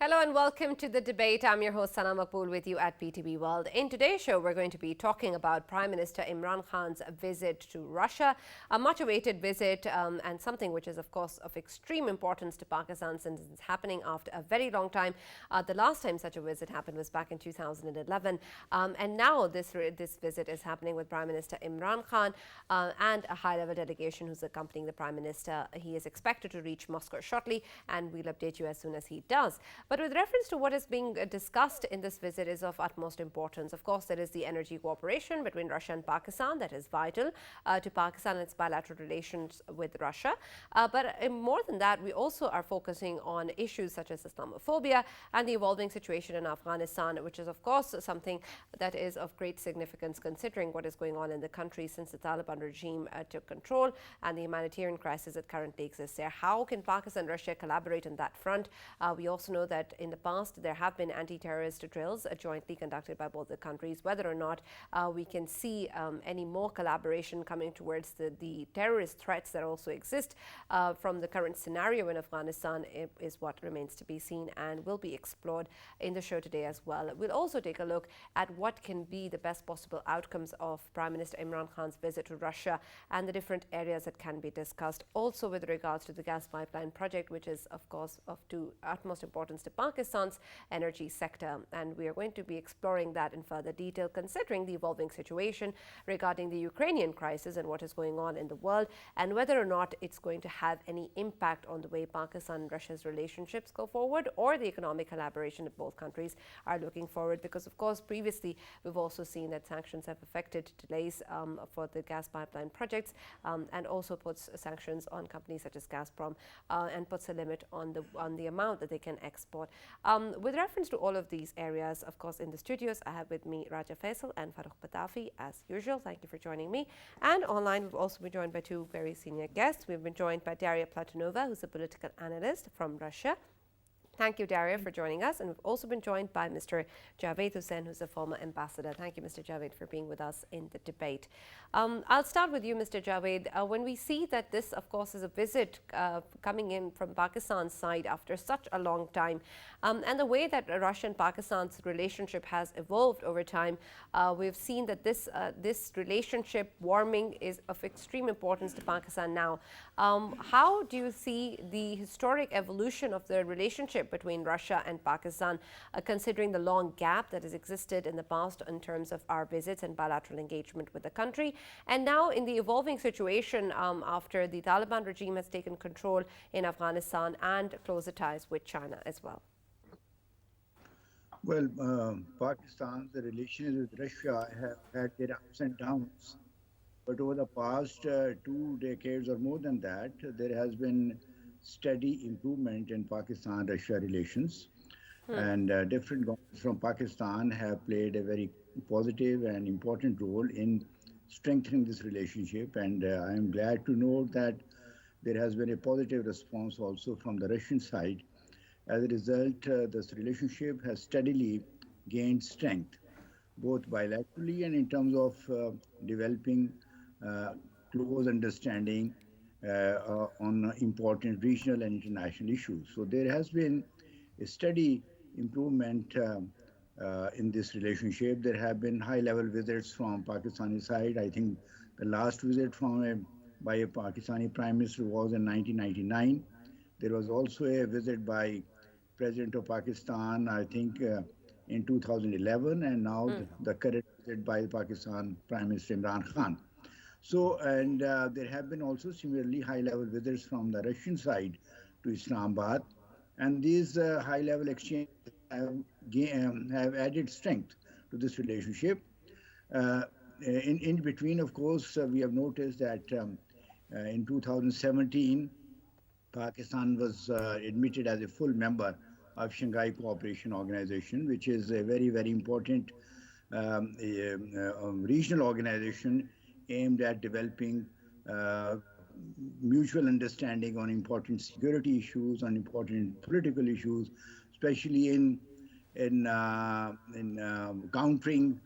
Hello and welcome to the debate. I'm your host Sana Maqbool with you at PTV WORLD. In today's show, we're going to be talking about Prime Minister Imran Khan's visit to Russia, a much-awaited visit and something which is, of course, of extreme importance to Pakistan since it's happening after a very long time. The last time such a visit happened was back in 2011, and now this visit is happening with Prime Minister Imran Khan and a high-level delegation who's accompanying the Prime Minister. He is expected to reach Moscow shortly, and we'll update you as soon as he does. But with reference to what is being discussed in this visit is of utmost importance. Of course, there is the energy cooperation between Russia and Pakistan that is vital to Pakistan and its bilateral relations with Russia. But more than that, we also are focusing on issues such as Islamophobia and the evolving situation in Afghanistan, which is, of course, something that is of great significance considering what is going on in the country since the Taliban regime took control and the humanitarian crisis that currently exists there. How can Pakistan and Russia collaborate on that front? We also know that in the past there have been anti-terrorist drills jointly conducted by both the countries. Whether or not we can see any more collaboration coming towards the terrorist threats that also exist from the current scenario in Afghanistan is what remains to be seen and will be explored in the show today as well. We'll also take a look at what can be the best possible outcomes of Prime Minister Imran Khan's visit to Russia and the different areas that can be discussed. Also with regards to the gas pipeline project, which is of course of utmost importance to Pakistan's energy sector, and we are going to be exploring that in further detail considering the evolving situation regarding the Ukrainian crisis and what is going on in the world and whether or not it's going to have any impact on the way Pakistan and Russia's relationships go forward or the economic collaboration that both countries are looking forward, because of course previously we've also seen that sanctions have affected delays for the gas pipeline projects and also puts sanctions on companies such as Gazprom and puts a limit on the amount that they can export. With reference to all of these areas, of course, in the studios, I have with me Raja Faisal and Farrukh Pitafi, as usual. Thank you for joining me. And online, we've also been joined by two very senior guests. We've been joined by Daria Platonova, who's a political analyst from Russia. Thank you, Daria, for joining us. And we've also been joined by Mr. Javed Hussain, who's a former ambassador. Thank you, Mr. Javed, for being with us in the debate. I'll start with you, Mr. Javed. When we see that this, of course, is a visit coming in from Pakistan's side after such a long time, and the way that Russia and Pakistan's relationship has evolved over time, we've seen that this relationship warming is of extreme importance to Pakistan now. How do you see the historic evolution of the relationship between Russia and Pakistan, considering the long gap that has existed in the past in terms of our visits and bilateral engagement with the country, and now in the evolving situation after the Taliban regime has taken control in Afghanistan and closer ties with China as well? Well, Pakistan's relations with Russia have had their ups and downs. But over the past 2 decades or more than that, there has been steady improvement in Pakistan-Russia relations. And different governments from Pakistan have played a very positive and important role in strengthening this relationship. And I am glad to note that there has been a positive response also from the Russian side. As a result, this relationship has steadily gained strength, both bilaterally and in terms of developing close understanding on important regional and international issues. So there has been a steady improvement in this relationship. There have been high-level visits from Pakistani side. I think the last visit by a Pakistani Prime Minister was in 1999. There was also a visit by President of Pakistan, I think, in 2011, and now the current visit by Pakistan Prime Minister Imran Khan. So, and there have been also similarly high-level visits from the Russian side to Islamabad, and these high-level exchanges have added strength to this relationship. In between, of course, we have noticed that in 2017, Pakistan was admitted as a full member of Shanghai Cooperation Organization, which is a very, very important regional organization aimed at developing mutual understanding on important security issues, on important political issues, especially in countering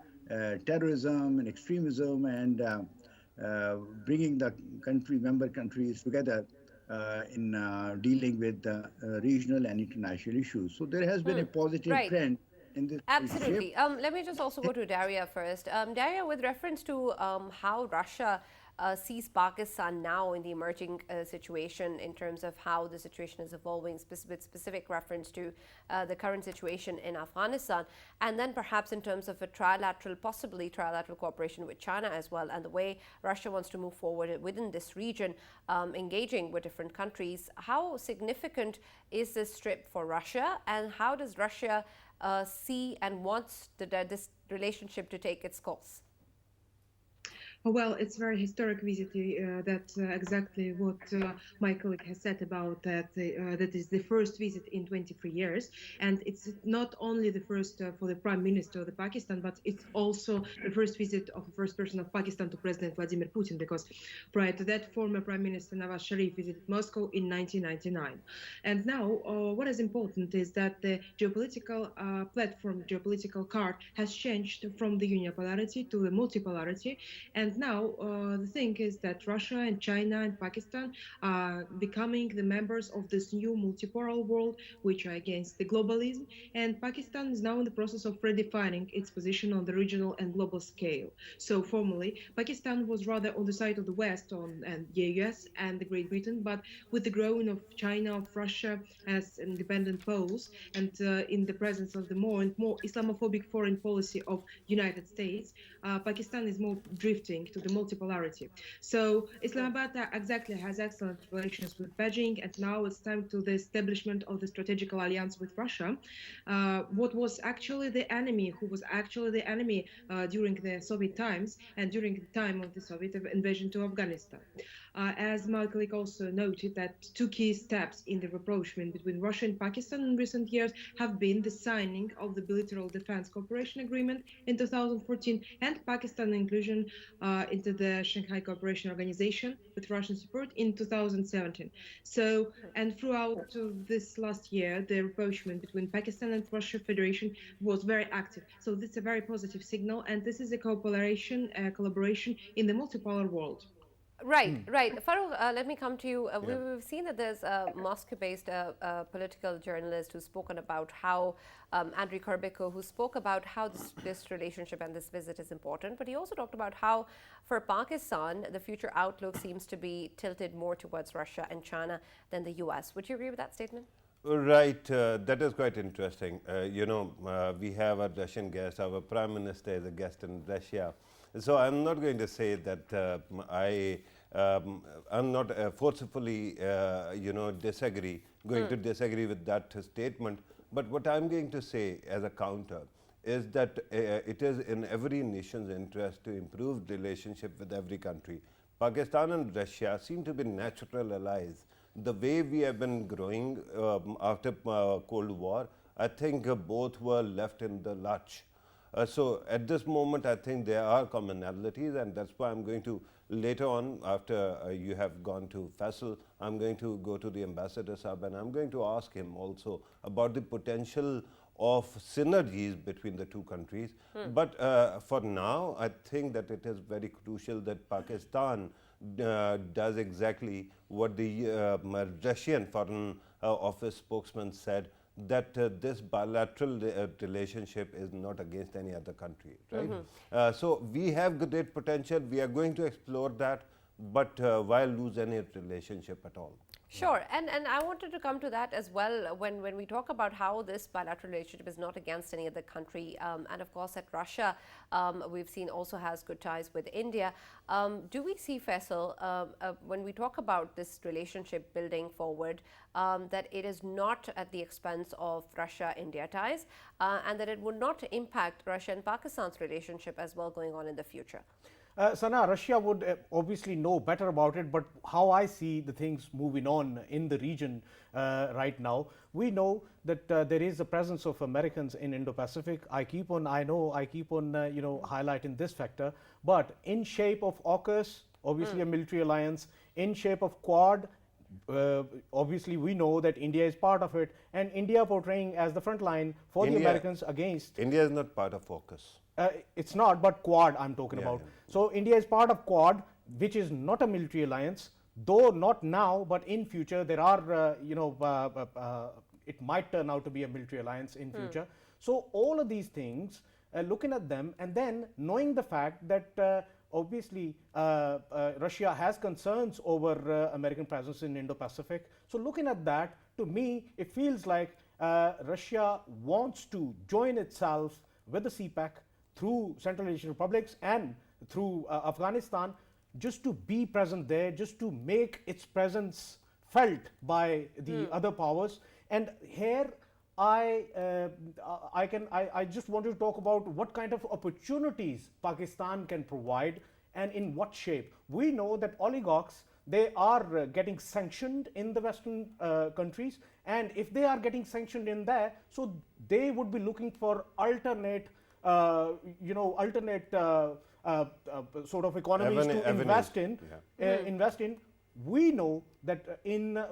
terrorism and extremism and bringing the member countries together in dealing with regional and international issues. So there has been a positive Right. trend in this relationship. Absolutely. Let me just also go to Daria first. Daria, with reference to how Russia sees Pakistan now in the emerging situation in terms of how the situation is evolving, with specific reference to the current situation in Afghanistan, and then perhaps in terms of a trilateral, possibly trilateral cooperation with China as well, and the way Russia wants to move forward within this region, engaging with different countries. How significant is this trip for Russia, and how does Russia see and wants this relationship to take its course? Well, it's very historic visit. That's exactly what my colleague has said about that. That is the first visit in 23 years, and it's not only the first for the Prime Minister of the Pakistan, but it's also the first visit of the first person of Pakistan to President Vladimir Putin. Because prior to that, former Prime Minister Nawaz Sharif visited Moscow in 1999, and now what is important is that the geopolitical platform, geopolitical card has changed from the unipolarity to the multipolarity, and now the thing is that Russia and China and Pakistan are becoming the members of this new multipolar world, which are against the globalism. And Pakistan is now in the process of redefining its position on the regional and global scale. So formally, Pakistan was rather on the side of the West and the US and the Great Britain, but with the growing of China, of Russia as independent poles, and in the presence of the more and more Islamophobic foreign policy of United States, Pakistan is more drifting to the multipolarity. So Islamabad exactly has excellent relations with Beijing, and now it's time to the establishment of the strategic alliance with Russia. What was actually the enemy, who was actually the enemy during the Soviet times and during the time of the Soviet invasion to Afghanistan. As my colleague also noted, that two key steps in the rapprochement between Russia and Pakistan in recent years have been the signing of the bilateral defense cooperation agreement in 2014 and Pakistan inclusion into the Shanghai Cooperation Organization with Russian support in 2017. So, and throughout this last year, the rapprochement between Pakistan and Russia Federation was very active. So this is a very positive signal, and this is a collaboration in the multipolar world. Right, right. Farrukh, let me come to you. We've seen that there's a Moscow-based political journalist who's spoken about how, Andriy Kurbiko, who spoke about how this relationship and this visit is important, but he also talked about how, for Pakistan, the future outlook seems to be tilted more towards Russia and China than the US. Would you agree with that statement? Right, that is quite interesting. We have a Russian guest, our Prime Minister is a guest in Russia. So I'm not going to say that I'm not forcefully, going to disagree with that statement. But what I'm going to say as a counter is that it is in every nation's interest to improve relationship with every country. Pakistan and Russia seem to be natural allies. The way we have been growing after Cold War, I think both were left in the lurch. So at this moment, I think there are commonalities, and that's why I'm going to, later on, after you have gone to Faisal, I'm going to go to the Ambassador Sahab, and I'm going to ask him also about the potential of synergies between the two countries. But for now, I think that it is very crucial that Pakistan does exactly what the Russian Foreign Office spokesman said, that this bilateral relationship is not against any other country, right? So we have great potential. We are going to explore that, but why lose any relationship at all? Sure, and I wanted to come to that as well when we talk about how this bilateral relationship is not against any other country, and of course that Russia, we've seen, also has good ties with India. Do we see, Faisal, when we talk about this relationship building forward, that it is not at the expense of Russia-India ties, and that it would not impact Russia and Pakistan's relationship as well going on in the future? Sana, Russia would obviously know better about it, but how I see the things moving on in the region right now, we know that there is a presence of Americans in Indo-Pacific. I keep on highlighting this factor, but in shape of AUKUS, obviously a military alliance, in shape of Quad, obviously we know that India is part of it, and India portraying as the front line for the Americans against. India is not part of AUKUS. It's not, but Quad I'm talking about. So India is part of Quad, which is not a military alliance, though not now, but in future there are, it might turn out to be a military alliance in future. So all of these things, looking at them, and then knowing the fact that obviously Russia has concerns over American presence in Indo-Pacific. So looking at that, to me, it feels like Russia wants to join itself with the CPEC through Central Asian republics and through Afghanistan, just to be present there, just to make its presence felt by the other powers. And here I just want to talk about what kind of opportunities Pakistan can provide and in what shape. We know that oligarchs, they are getting sanctioned in the Western countries, and if they are getting sanctioned in there, so they would be looking for alternate, sort of economies to invest in. Invest in. We know that in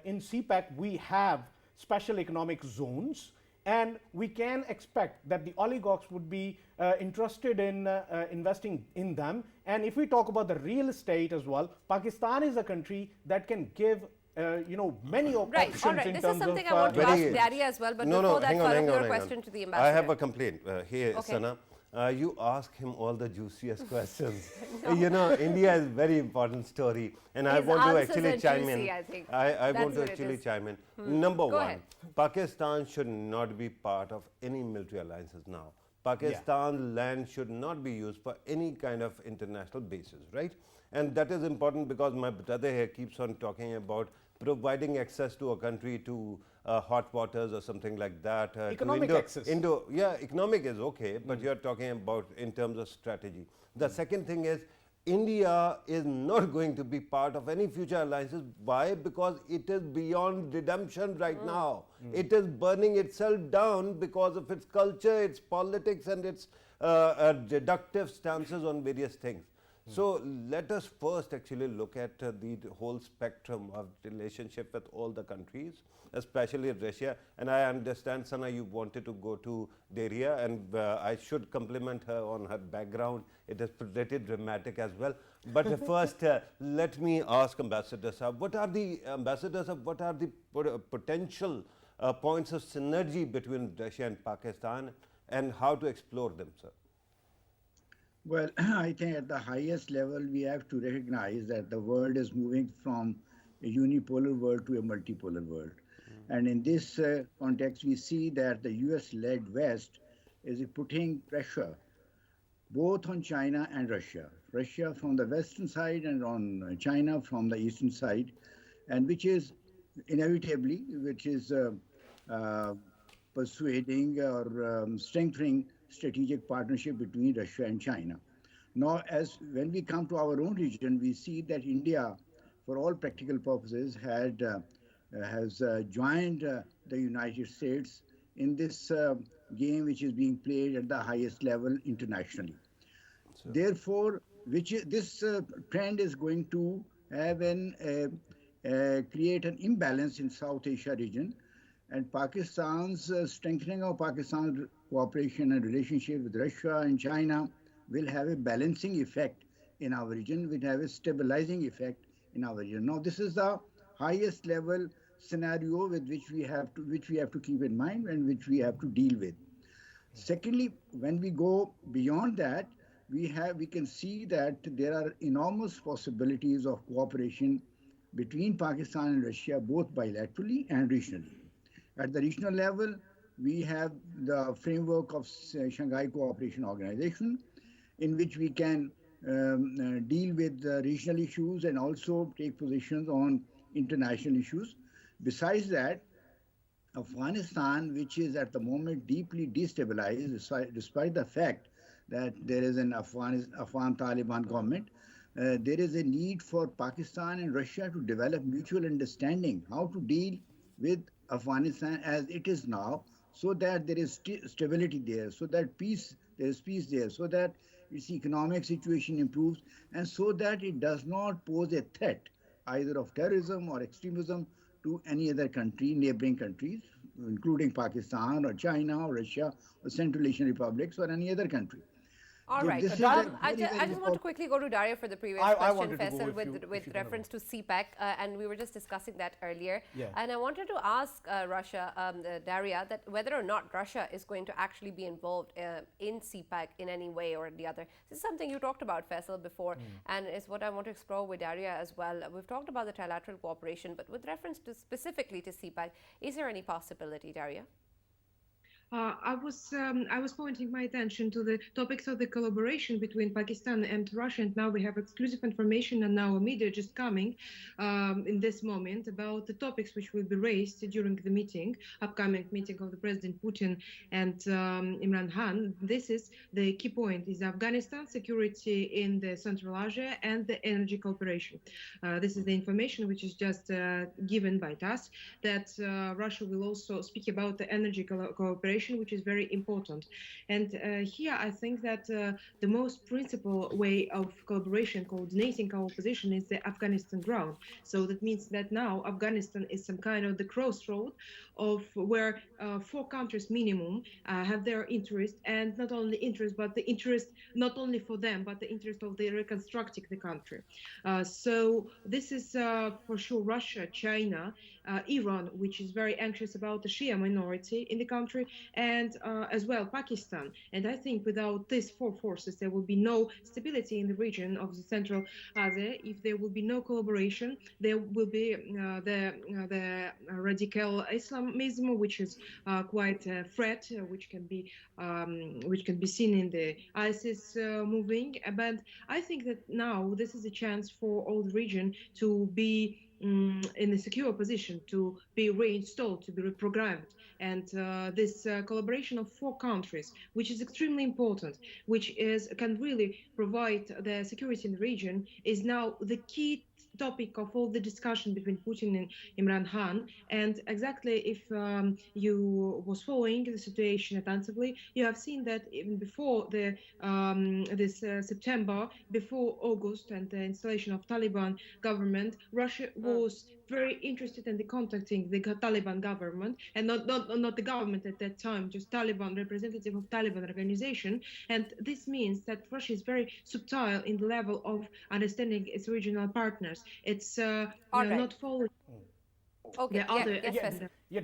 CPEC we have special economic zones, and we can expect that the oligarchs would be interested in investing in them. And if we talk about the real estate as well, Pakistan is a country that can give many options all right. in This terms is something of I want to ask Very- Daria as well, but No, before no, that, hang on, Farrukh, hang your on, hang question on. to the I ambassador. have a complaint. Here, Okay. Sana, you ask him all the juiciest questions. You know, India is very important story, and I His want to answers actually are chime juicy, in. I think. I That's want to what it actually is. chime in. Number Go one, ahead. Pakistan should not be part of any military alliances now. Pakistan land should not be used for any kind of international basis, right? And that is important because my brother here keeps on talking about providing access to a country to hot waters or something like that. Economic access. Yeah, economic is okay, but you're talking about in terms of strategy. The second thing is India is not going to be part of any future alliances. Why? Because it is beyond redemption right now. It is burning itself down because of its culture, its politics, and its deductive stances on various things. So let us first actually look at the whole spectrum of relationship with all the countries, especially Russia. And I understand, Sana, you wanted to go to Daria, and I should compliment her on her background. It is pretty dramatic as well. But first, let me ask Ambassador Saab, what are the potential points of synergy between Russia and Pakistan, and how to explore them, sir? Well, I think at the highest level, we have to recognize that the world is moving from a unipolar world to a multipolar world. And in this context, we see that the US-led West is putting pressure both on China and Russia. Russia from the western side and on China from the eastern side, and which is inevitably, persuading or strengthening strategic partnership between Russia and China. Now, as when we come to our own region, we see that India, for all practical purposes, has joined the United States in this game, which is being played at the highest level internationally. So, therefore, this trend is going to have create an imbalance in South Asia region, and Pakistan's strengthening of Pakistan's cooperation and relationship with Russia and China will have a balancing effect in our region, will have a stabilizing effect in our region. Now, this is the highest level scenario with which we have to keep in mind and which we have to deal with. Secondly, when we go beyond that, we can see that there are enormous possibilities of cooperation between Pakistan and Russia, both bilaterally and regionally. At the regional level, we have the framework of Shanghai Cooperation Organization, in which we can deal with regional issues and also take positions on international issues. Besides that, Afghanistan, which is at the moment deeply destabilized, despite the fact that there is an Afghan Taliban government, there is a need for Pakistan and Russia to develop mutual understanding how to deal with Afghanistan as it is now, so that there is stability there, so that there is peace there, so that its economic situation improves, and so that it does not pose a threat either of terrorism or extremism to any other country, neighboring countries, including Pakistan or China or Russia or Central Asian republics or any other country. All So right. this is I a just very, very want to important. quickly go to Daria for the previous I question, wanted to go Faisal, if you with don't reference to CPEC, and we were just discussing that earlier. Yeah. And I wanted to ask Daria, that whether or not Russia is going to actually be involved in CPEC in any way or the other. This is something you talked about, Faisal, before, and is what I want to explore with Daria as well. We've talked about the trilateral cooperation, but with reference to specifically to CPEC, is there any possibility, Daria? I was pointing my attention to the topics of the collaboration between Pakistan and Russia, and now we have exclusive information, and our media just coming in this moment about the topics which will be raised during the upcoming meeting of the President Putin and Imran Khan. This is the key point: is Afghanistan, security in the Central Asia, and the energy cooperation. This is the information which is just given by TASS, that Russia will also speak about the energy cooperation, which is very important. And here I think that the most principal way of collaboration, coordinating our position, is the Afghanistan ground. So that means that now Afghanistan is some kind of the crossroad of where 4 countries minimum have their interest, and not only interest, but the interest not only for them, but the interest of the reconstructing the country. So this is for sure Russia, China, Iran, which is very anxious about the Shia minority in the country, and as well Pakistan. And I think without these 4 forces, there will be no stability in the region of the Central Asia. If there will be no collaboration, there will be the radical Islamism, which is quite a threat, which can be seen in the ISIS moving. But I think that now this is a chance for all the region to be in a secure position, to be reinstalled, to be reprogrammed. And this collaboration of 4 countries, which is extremely important, which can really provide the security in the region, is now the key topic of all the discussion between Putin and Imran Khan. And exactly, if you was following the situation attentively, you have seen that even before this September, before August and the installation of Taliban government, Russia was very interested in contacting the Taliban government, and not the government at that time, just Taliban, representative of Taliban organization. And this means that Russia is very subtle in the level of understanding its regional partners. It's not following Okay. the other Yes, agenda. Yeah,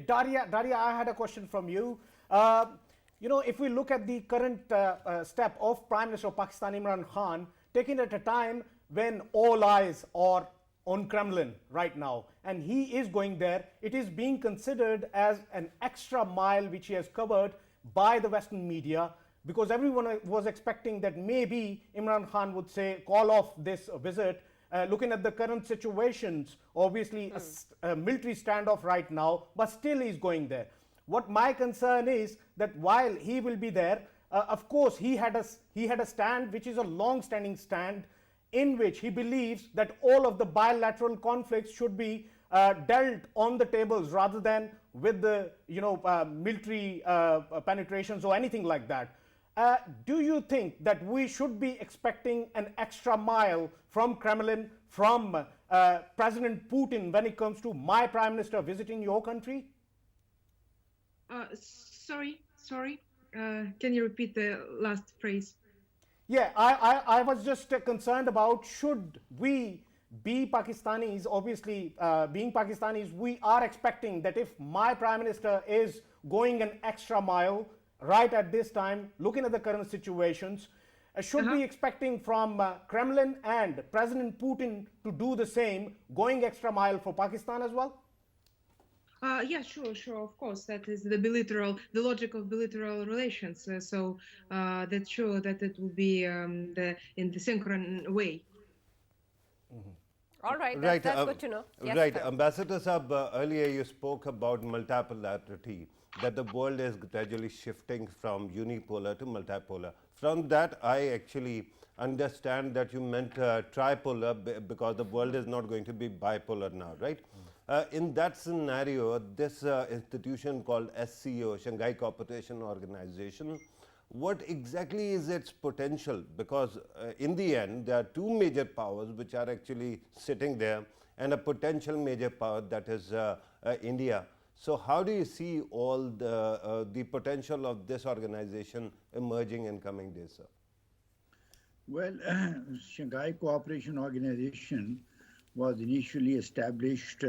Daria, I had a question from you. If we look at the current step of Prime Minister of Pakistan, Imran Khan, taken at a time when all eyes are on Kremlin right now, and he is going there, it is being considered as an extra mile which he has covered by the Western media, because everyone was expecting that maybe Imran Khan would say, call off this visit. Looking at the current situations, obviously a military standoff right now, but still he's going there. What my concern is that while he will be there, of course he had a stand which is a long-standing stand, in which he believes that all of the bilateral conflicts should be dealt on the tables rather than with the military penetrations or anything like that. Do you think that we should be expecting an extra mile from Kremlin, from President Putin, when it comes to my Prime Minister visiting your country? Sorry. Can you repeat the last phrase? Yeah, I was just concerned about, should we be Pakistanis, obviously being Pakistanis, we are expecting that if my Prime Minister is going an extra mile right at this time, looking at the current situations, should we expecting from Kremlin and President Putin to do the same, going extra mile for Pakistan as well? Yeah, sure, of course. That is the logic of bilateral relations. So that's sure that it will be in the synchronous way. All right, Right, that's good to know. Yes, right, Farrukh. Ambassador Saab, earlier you spoke about multipolarity, that the world is gradually shifting from unipolar to multipolar. From that, I actually understand that you meant tripolar, because the world is not going to be bipolar now, right? In that scenario, this institution called SCO, Shanghai Cooperation Organization, what exactly is its potential? Because in the end, there are 2 major powers which are actually sitting there, and a potential major power, that is India. So how do you see all the potential of this organization emerging in coming days, sir? Well, Shanghai Cooperation Organization was initially established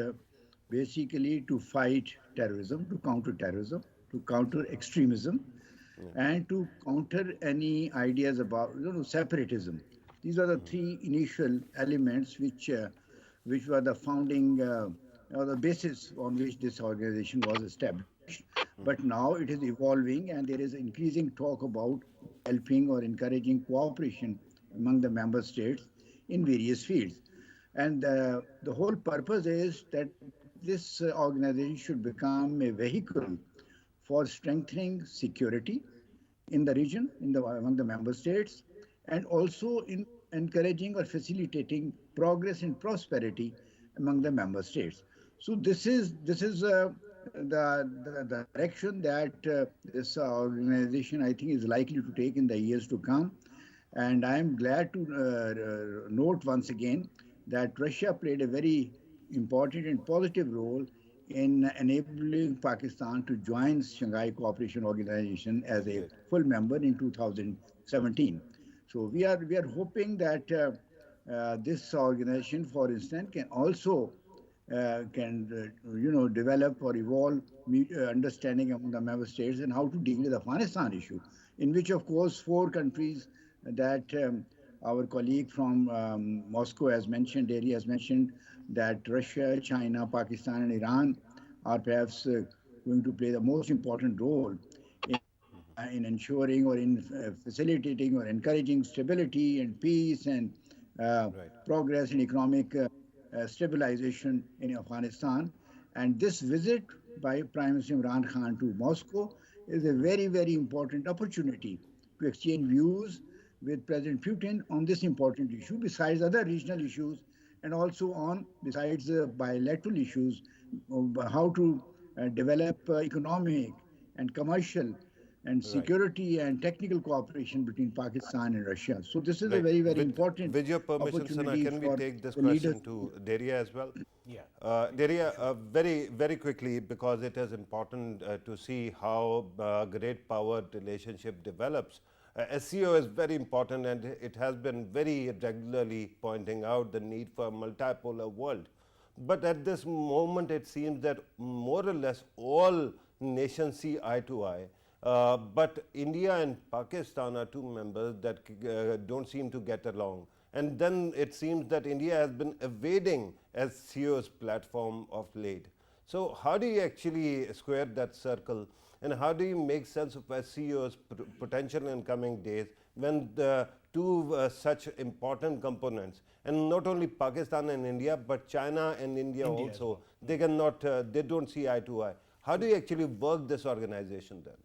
basically to fight terrorism, to counter terrorism, to counter extremism, and to counter any ideas about separatism. These are the three initial elements which were the founding or the basis on which this organization was established. But now it is evolving, and there is increasing talk about helping or encouraging cooperation among the member states in various fields. And the whole purpose is that this organization should become a vehicle for strengthening security in the region, among the member states, and also in encouraging or facilitating progress and prosperity among the member states. So this is the direction that this organization, I think, is likely to take in the years to come. And I am glad to note once again that Russia played a very important and positive role in enabling Pakistan to join Shanghai Cooperation Organization as a Great. full member in 2017. So we are hoping that this organization, for instance, can also develop or evolve understanding among the member states and how to deal with the Afghanistan issue, in which, of course, four countries that our colleague from Moscow has mentioned, Derry has mentioned, that Russia, China, Pakistan, and Iran are perhaps going to play the most important role in ensuring or in facilitating or encouraging stability and peace and Right. progress in economic stabilization in Afghanistan. And this visit by Prime Minister Imran Khan to Moscow is a very, very important opportunity to exchange views with President Putin on this important issue, besides other regional issues, and also on, besides bilateral issues, how to develop economic and commercial and Right. security and technical cooperation between Pakistan and Russia. So this is a Right. very, very With, important with your permission, Sana, opportunity can we for take this the leaders. question to Daria as well? Yeah. Daria, very, very quickly, because it is important to see how great power relationship develops. SCO is very important, and it has been very regularly pointing out the need for a multipolar world. But at this moment, it seems that more or less all nations see eye to eye. But India and Pakistan are two members that don't seem to get along. And then it seems that India has been evading SCO's platform of late. So, how do you actually square that circle? And how do you make sense of SCO's potential in coming days when the two such important components, and not only Pakistan and India, but China and India India as also, well. they cannot, they don't see eye to eye. How do you actually work this organization then?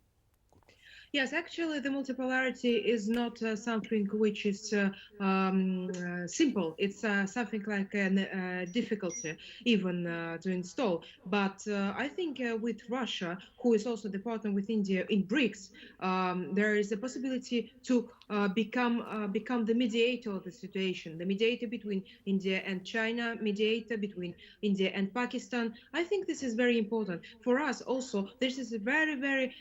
Yes, actually, the multipolarity is not something which is simple. It's something like a difficulty even to install. But I think with Russia, who is also the partner with India in BRICS, there is a possibility to become the mediator of the situation, the mediator between India and China, mediator between India and Pakistan. I think this is very important for us. Also, this is a very, very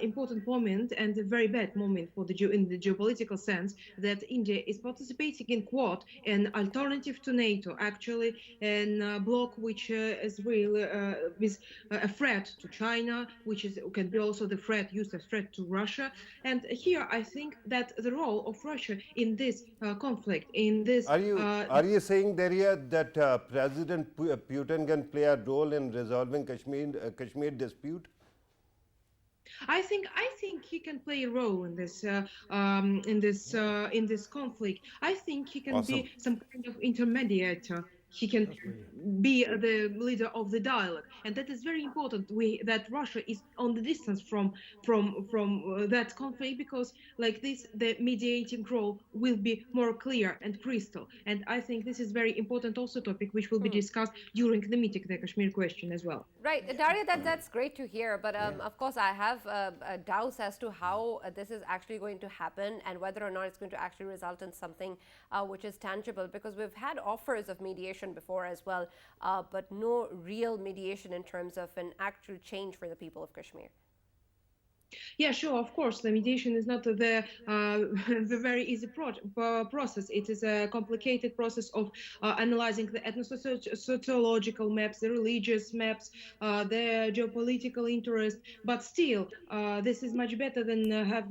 important moment and a very bad moment for in the geopolitical sense that India is participating in Quad, an alternative to NATO, actually, and a bloc which is really with a threat to China, which can be also the threat used as threat to Russia. And here, I think that the role of Russia in this conflict, in this Are you saying, Daria, that President Putin can play a role in resolving Kashmir dispute? I think he can play a role in this conflict. I think he can Awesome. be some kind of intermediator. He can be the leader of the dialogue, and that is very important. That Russia is on the distance from that conflict, because like this, the mediating role will be more clear and crystal. And I think this is very important also topic which will be discussed during the meeting, the Kashmir question as well. Right, Daria, that's great to hear. But of course, I have doubts as to how this is actually going to happen and whether or not it's going to actually result in something which is tangible. Because we've had offers of mediation before as well, but no real mediation in terms of an actual change for the people of Kashmir. Yeah, sure, of course. The mediation is not the the very easy process. It is a complicated process of analyzing the ethno-sociological maps, the religious maps, the geopolitical interest. But still, this is much better than have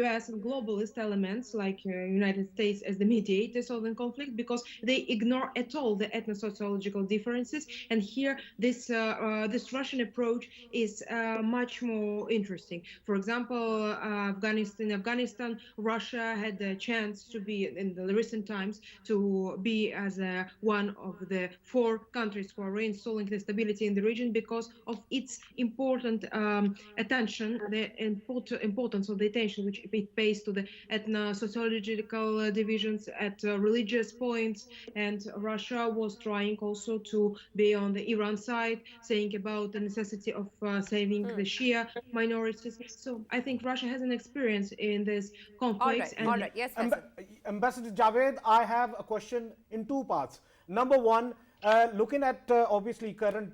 U.S. and globalist elements like United States as the mediators of the conflict, because they ignore at all the ethno-sociological differences. And here, this Russian approach is much more interesting. For example, Afghanistan, Russia had the chance to be in the recent times to be as one of the 4 countries who are reinstalling the stability in the region because of its important attention, the importance of the attention which it pays to the ethno-sociological divisions at religious points. And Russia was trying also to be on the Iran side, saying about the necessity of saving the Shia minorities. So I think Russia has an experience in this conflict. All right. Yes, Faisal. Ambassador Javed, I have a question in 2 parts. Number one, looking at obviously current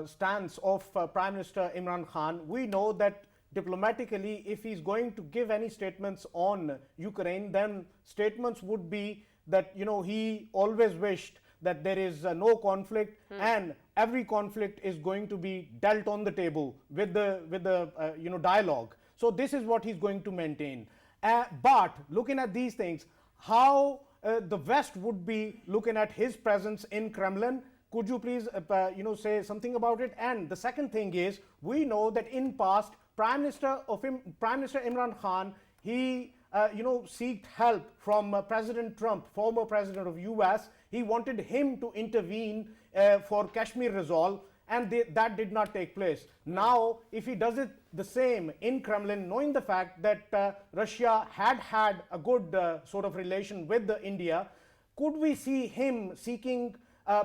stance of Prime Minister Imran Khan, we know that diplomatically, if he's going to give any statements on Ukraine, then statements would be that, you know, he always wished that there is no conflict and every conflict is going to be dealt on the table with the you know, dialogue. So this is what he's going to maintain. But looking at these things, how the West would be looking at his presence in Kremlin? Could you please you know, say something about it? And the second thing is, we know that in past Prime Minister Imran Khan, he you know, sought help from President Trump, former president of US. He wanted him to intervene for Kashmir resolve, and that did not take place. Now, if he does it the same in Kremlin, knowing the fact that Russia had a good sort of relation with India, could we see him seeking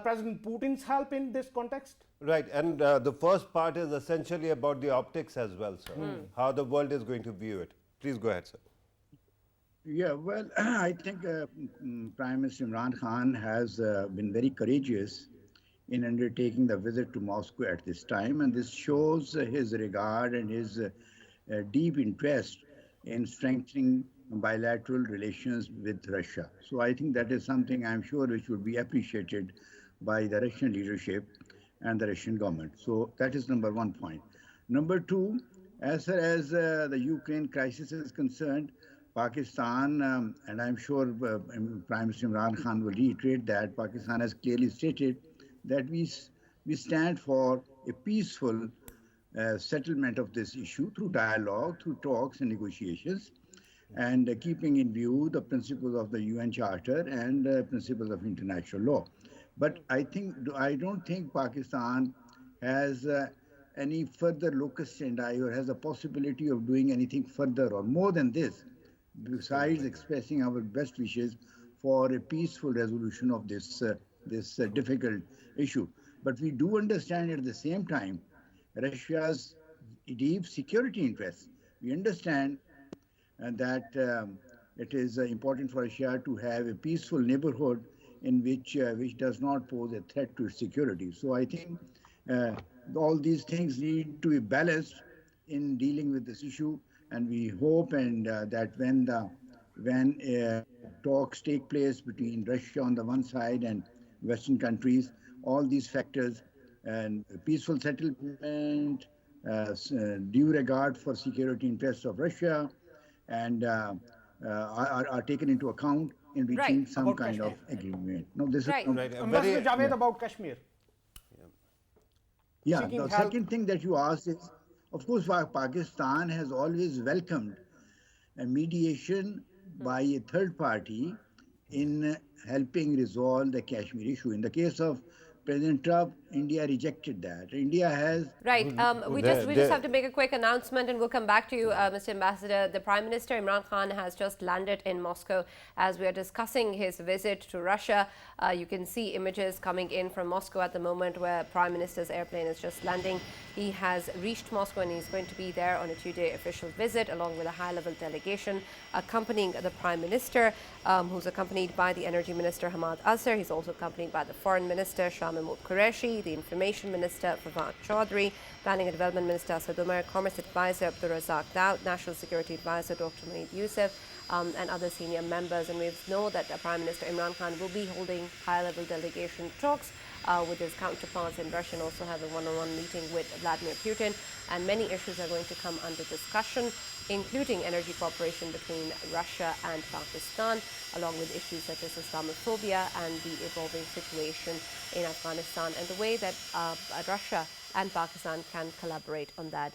President Putin's help in this context? Right, and the first part is essentially about the optics as well, sir. How the world is going to view it. Please go ahead, sir. Yeah, well, I think Prime Minister Imran Khan has been very courageous in undertaking the visit to Moscow at this time, and this shows his regard and his deep interest in strengthening bilateral relations with Russia. So I think that is something I'm sure which would be appreciated by the Russian leadership and the Russian government. So that is number 1 point. Number 2, as far as the Ukraine crisis is concerned, Pakistan, and I'm sure Prime Minister Imran Khan will reiterate that, Pakistan has clearly stated that we stand for a peaceful settlement of this issue through dialogue, through talks and negotiations, and keeping in view the principles of the UN Charter and principles of international law. But I don't think Pakistan has any further locus standi or has a possibility of doing anything further or more than this, besides expressing our best wishes for a peaceful resolution of this difficult issue. But we do understand at the same time Russia's deep security interests. We understand that it is important for Russia to have a peaceful neighborhood in which does not pose a threat to its security. So I think all these things need to be balanced in dealing with this issue, and we hope that when talks take place between Russia on the one side and Western countries, all these factors and peaceful settlement, due regard for security interests of Russia, and are taken into account in reaching some about kind Kashmir. of agreement. No, this Right. is Ambassador Javed, about Kashmir. Yeah, Seeking the help. second thing that you asked is, of course, Pakistan has always welcomed a mediation by a third party in helping resolve the Kashmir issue. In the case of President Trump, India rejected that. India has... Right. We just have to make a quick announcement and we'll come back to you, Mr. Ambassador. The Prime Minister, Imran Khan, has just landed in Moscow as we are discussing his visit to Russia. You can see images coming in from Moscow at the moment where Prime Minister's airplane is just landing. He has reached Moscow and he's going to be there on a 2-day official visit along with a high-level delegation accompanying the Prime Minister, who's accompanied by the Energy Minister, Hamad Azhar. He's also accompanied by the Foreign Minister, Shah Mahmood Qureshi, the Information Minister Fawad Chaudhry, Planning and Development Minister Asad Umar, Commerce Advisor Abdul Razak Daud, National Security Advisor Dr. Maheed Yusuf, and other senior members. And we know that Prime Minister Imran Khan will be holding high-level delegation talks with his counterparts in Russia, and also have a one-on-one meeting with Vladimir Putin. And many issues are going to come under discussion, including energy cooperation between Russia and Pakistan, along with issues such as Islamophobia and the evolving situation in Afghanistan, and the way that Russia and Pakistan can collaborate on that.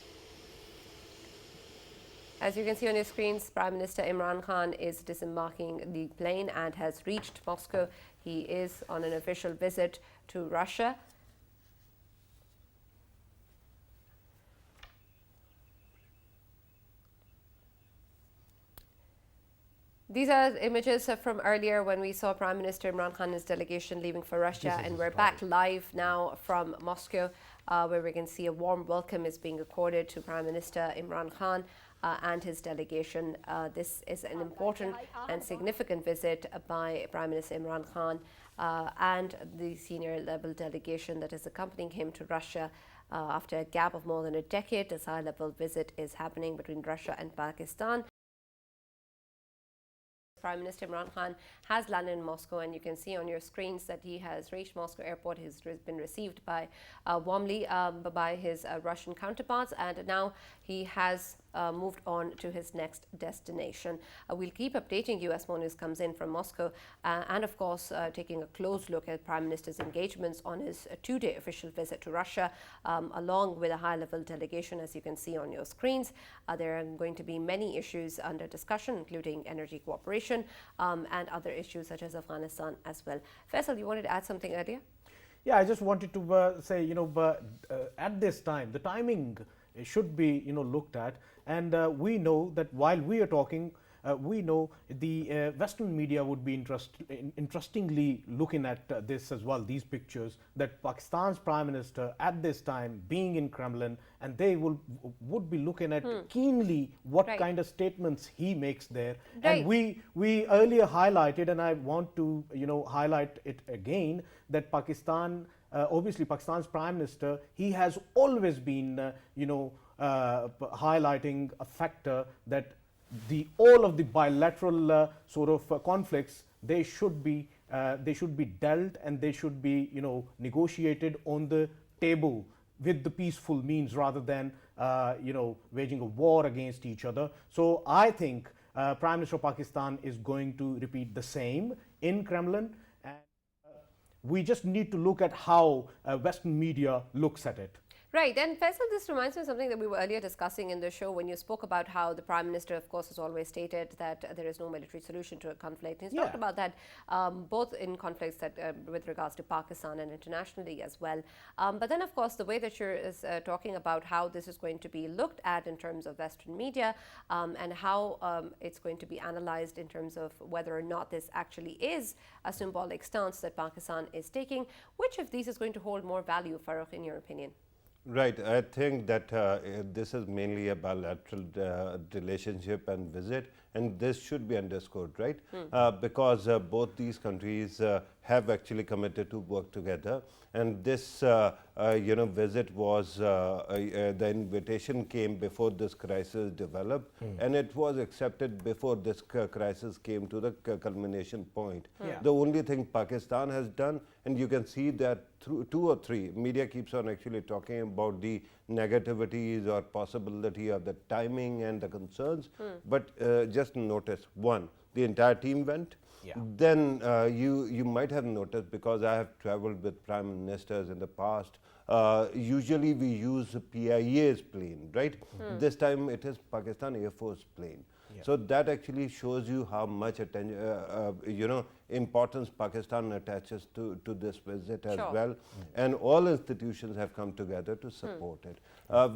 As you can see on your screens, Prime Minister Imran Khan is disembarking the plane and has reached Moscow. He is on an official visit to Russia. These are images from earlier when we saw Prime Minister Imran Khan and his delegation leaving for Russia, and we're back live now from Moscow, where we can see a warm welcome is being accorded to Prime Minister Imran Khan and his delegation. This is an important and significant visit by Prime Minister Imran Khan and the senior level delegation that is accompanying him to Russia. After a gap of more than a decade, this high-level visit is happening between Russia and Pakistan. Prime Minister Imran Khan has landed in Moscow, and you can see on your screens that he has reached Moscow airport. He's been received by warmly by his Russian counterparts, and now he has moved on to his next destination. We'll keep updating you as more news comes in from Moscow, and of course taking a close look at Prime Minister's engagements on his two-day official visit to Russia, along with a high-level delegation. As you can see on your screens, there are going to be many issues under discussion, including energy cooperation and other issues such as Afghanistan as well. Faisal, you wanted to add something earlier? Yeah, I just wanted to say, at this time, the timing should be, looked at. And we know that while we are talking, we know the Western media would be interestingly looking at this as well, these pictures, that Pakistan's Prime Minister at this time being in Kremlin, and they would be looking at keenly what kind of statements he makes there. And we earlier highlighted, and I want to highlight it again, that Pakistan, obviously Pakistan's Prime Minister, he has always been highlighting a factor that all of the bilateral sort of conflicts, they should be dealt, and they should be negotiated on the table with the peaceful means, rather than waging a war against each other. So I think Prime Minister of Pakistan is going to repeat the same in Kremlin, and we just need to look at how Western media looks at it. Right, and Faisal, this reminds me of something that we were earlier discussing in the show when you spoke about how the Prime Minister, of course, has always stated that there is no military solution to a conflict. He's talked about that both in conflicts that with regards to Pakistan and internationally as well. But then, of course, the way that you're talking about how this is going to be looked at in terms of Western media and how it's going to be analyzed in terms of whether or not this actually is a symbolic stance that Pakistan is taking. Which of these is going to hold more value, Farrukh, in your opinion? Right. I think that this is mainly a bilateral relationship and visit, and this should be underscored, right? Because both these countries have actually committed to work together, and this visit was the invitation came before this crisis developed, and it was accepted before this crisis came to the culmination point. The only thing Pakistan has done, and you can see that through 2 or 3 media keeps on actually talking about the negativities or possibility of the timing and the concerns, but just notice, one, the entire team went. Then you might have noticed, because I have traveled with prime ministers in the past, usually we use PIA's plane, right? This time it is Pakistan Air Force plane. So that actually shows you how much attention, importance Pakistan attaches to this visit as well. And all institutions have come together to support it.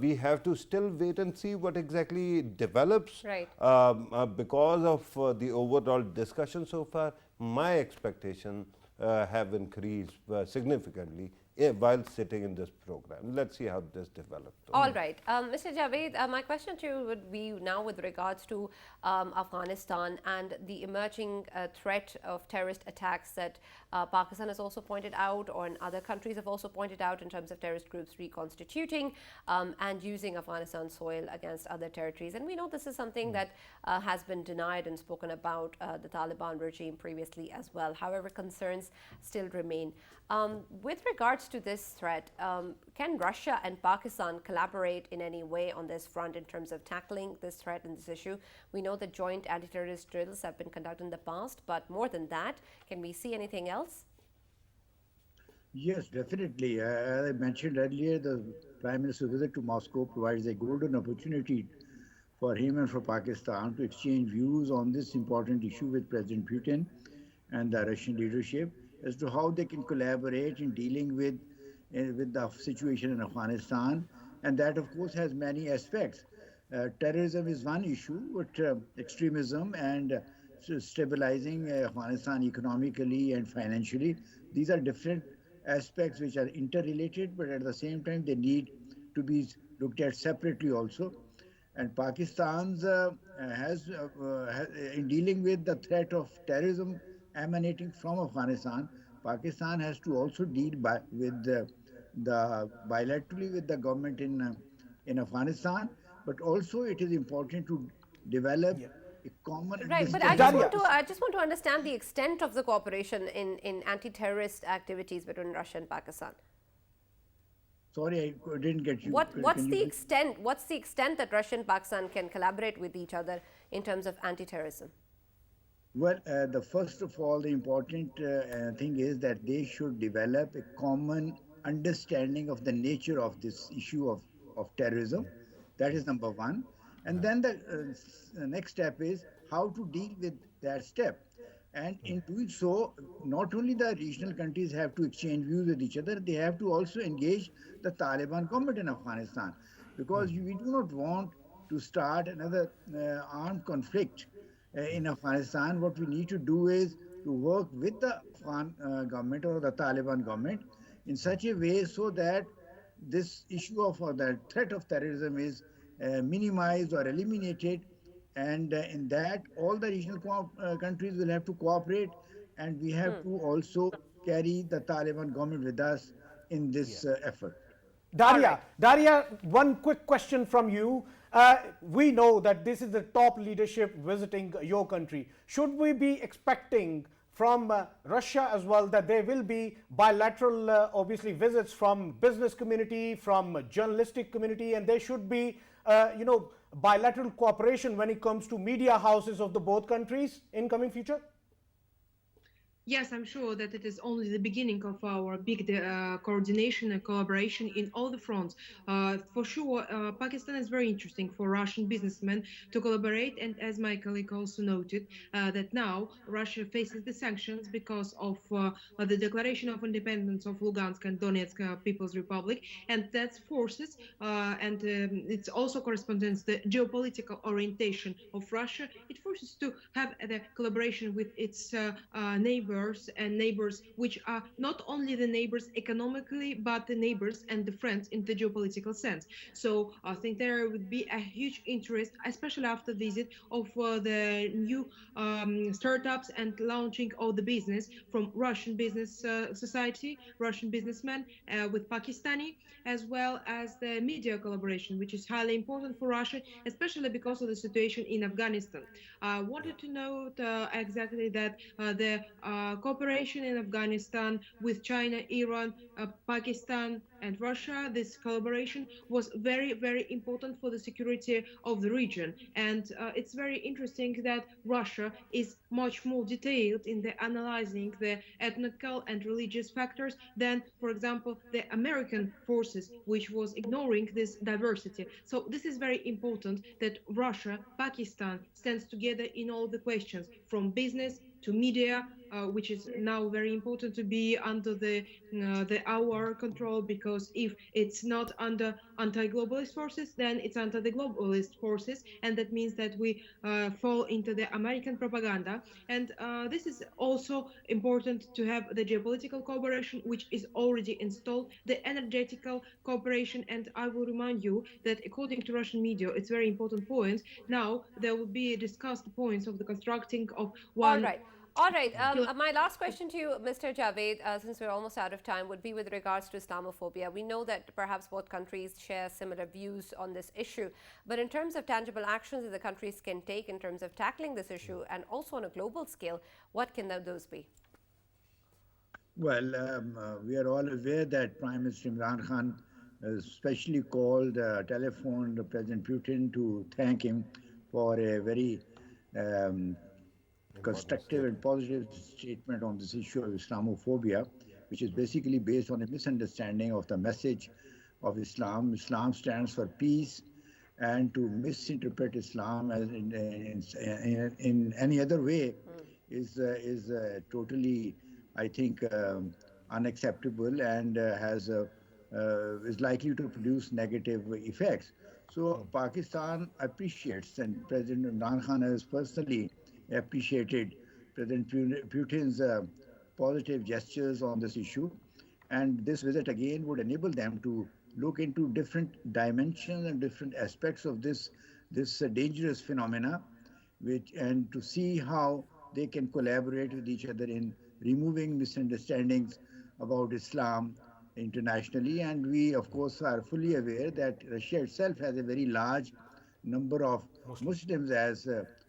We have to still wait and see what exactly develops. Because of the overall discussion so far, my expectation have increased significantly while sitting in this program. Let's see how this develops. All right. Mr. Javed, my question to you would be now with regards to Afghanistan and the emerging threat of terrorist attacks that Pakistan has also pointed out, or in other countries have also pointed out, in terms of terrorist groups reconstituting and using Afghanistan soil against other territories. And we know this is something that has been denied and spoken about the Taliban regime previously as well. However, concerns still remain. With regards to this threat, can Russia and Pakistan collaborate in any way on this front in terms of tackling this threat and this issue? We know that joint anti-terrorist drills have been conducted in the past, but more than that, can we see anything else? Yes, definitely. As I mentioned earlier, the Prime Minister's visit to Moscow provides a golden opportunity for him and for Pakistan to exchange views on this important issue with President Putin and the Russian leadership as to how they can collaborate in dealing with the situation in Afghanistan. And that, of course, has many aspects. Terrorism is one issue, but extremism and stabilizing Afghanistan economically and financially, these are different aspects which are interrelated, but at the same time, they need to be looked at separately also. And Pakistan's in dealing with the threat of terrorism emanating from Afghanistan, Pakistan has to also deal with the bilaterally with the government in Afghanistan, but also it is important to develop a common Right, but I just want to understand the extent of the cooperation in anti-terrorist activities between Russia and Pakistan. Sorry, I didn't get you. What's the extent? What's the extent that Russia and Pakistan can collaborate with each other in terms of anti-terrorism? Well, the first of all, the important thing is that they should develop a common understanding of the nature of this issue of terrorism. That is number one. And then the next step is how to deal with that step. And in doing so, not only the regional countries have to exchange views with each other, they have to also engage the Taliban government in Afghanistan, because we do not want to start another armed conflict in Afghanistan. What we need to do is to work with the Afghan government or the Taliban government in such a way so that this issue of the threat of terrorism is minimized or eliminated. And in that, all the regional countries will have to cooperate, and we have to also carry the Taliban government with us in this effort. Daria, one quick question from you. We know that this is the top leadership visiting your country. Should we be expecting from Russia as well that there will be bilateral, obviously, visits from business community, from journalistic community, and there should be, bilateral cooperation when it comes to media houses of the both countries in coming future? Yes, I'm sure that it is only the beginning of our big coordination and collaboration in all the fronts. For sure, Pakistan is very interesting for Russian businessmen to collaborate. And as my colleague also noted, that now Russia faces the sanctions because of the declaration of independence of Lugansk and Donetsk People's Republic. And that forces, and it also corresponds to the geopolitical orientation of Russia. It forces to have the collaboration with its neighbors and neighbors, which are not only the neighbors economically, but the neighbors and the friends in the geopolitical sense. So I think there would be a huge interest, especially after the visit of the new startups and launching all the business from Russian business society, Russian businessmen with Pakistani, as well as the media collaboration, which is highly important for Russia, especially because of the situation in Afghanistan. I wanted to note exactly that the cooperation in Afghanistan with China, Iran, Pakistan, and Russia, this collaboration was very, very important for the security of the region. And it's very interesting that Russia is much more detailed in the analyzing the ethnical and religious factors than, for example, the American forces, which was ignoring this diversity. So this is very important that Russia, Pakistan stands together in all the questions, from business to media which is now very important to be under our control, because if it's not under anti-globalist forces, then it's under the globalist forces, and that means that we fall into the American propaganda. And this is also important to have the geopolitical cooperation, which is already installed, the energetical cooperation. And I will remind you that according to Russian media, it's very important point. Now there will be discussed points of the constructing of All one. right. All right. My last question to you, Mr. Javed, since we're almost out of time, would be with regards to Islamophobia. We know that perhaps both countries share similar views on this issue, but in terms of tangible actions that the countries can take in terms of tackling this issue and also on a global scale, what can those be? Well, we are all aware that Prime Minister Imran Khan especially called, telephoned President Putin to thank him for a very constructive and positive statement on this issue of Islamophobia, which is basically based on a misunderstanding of the message of Islam. Islam stands for peace, and to misinterpret Islam as in any other way is totally, I think, unacceptable, and is likely to produce negative effects. So Pakistan appreciates, and President Imran Khan has personally appreciated President Putin's positive gestures on this issue. And this visit again would enable them to look into different dimensions and different aspects of this dangerous phenomena, and to see how they can collaborate with each other in removing misunderstandings about Islam internationally. And we, of course, are fully aware that Russia itself has a very large number of Muslims as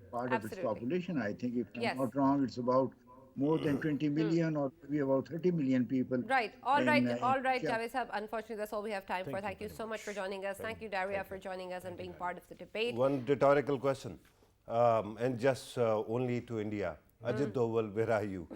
part of its population. I think, if I'm not wrong, it's about more than 20 million or maybe about 30 million people. Right. All right, Javed Sahab. Unfortunately, that's all we have time for. Thank you so much for joining us. Thank you, Daria, for joining us and being part of the debate. One rhetorical question, and just only to India. Ajit Doval, where are you?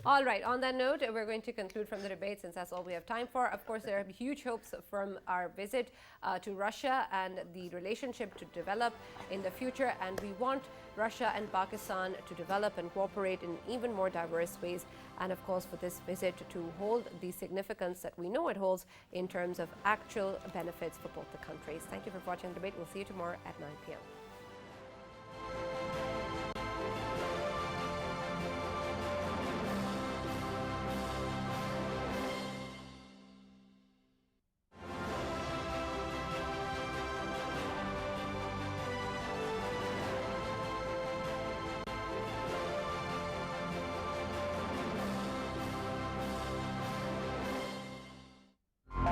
All right. On that note, we're going to conclude from the debate, since that's all we have time for. Of course, there are huge hopes from our visit to Russia and the relationship to develop in the future. And we want Russia and Pakistan to develop and cooperate in even more diverse ways. And of course, for this visit to hold the significance that we know it holds in terms of actual benefits for both the countries. Thank you for watching the debate. We'll see you tomorrow at 9 p.m.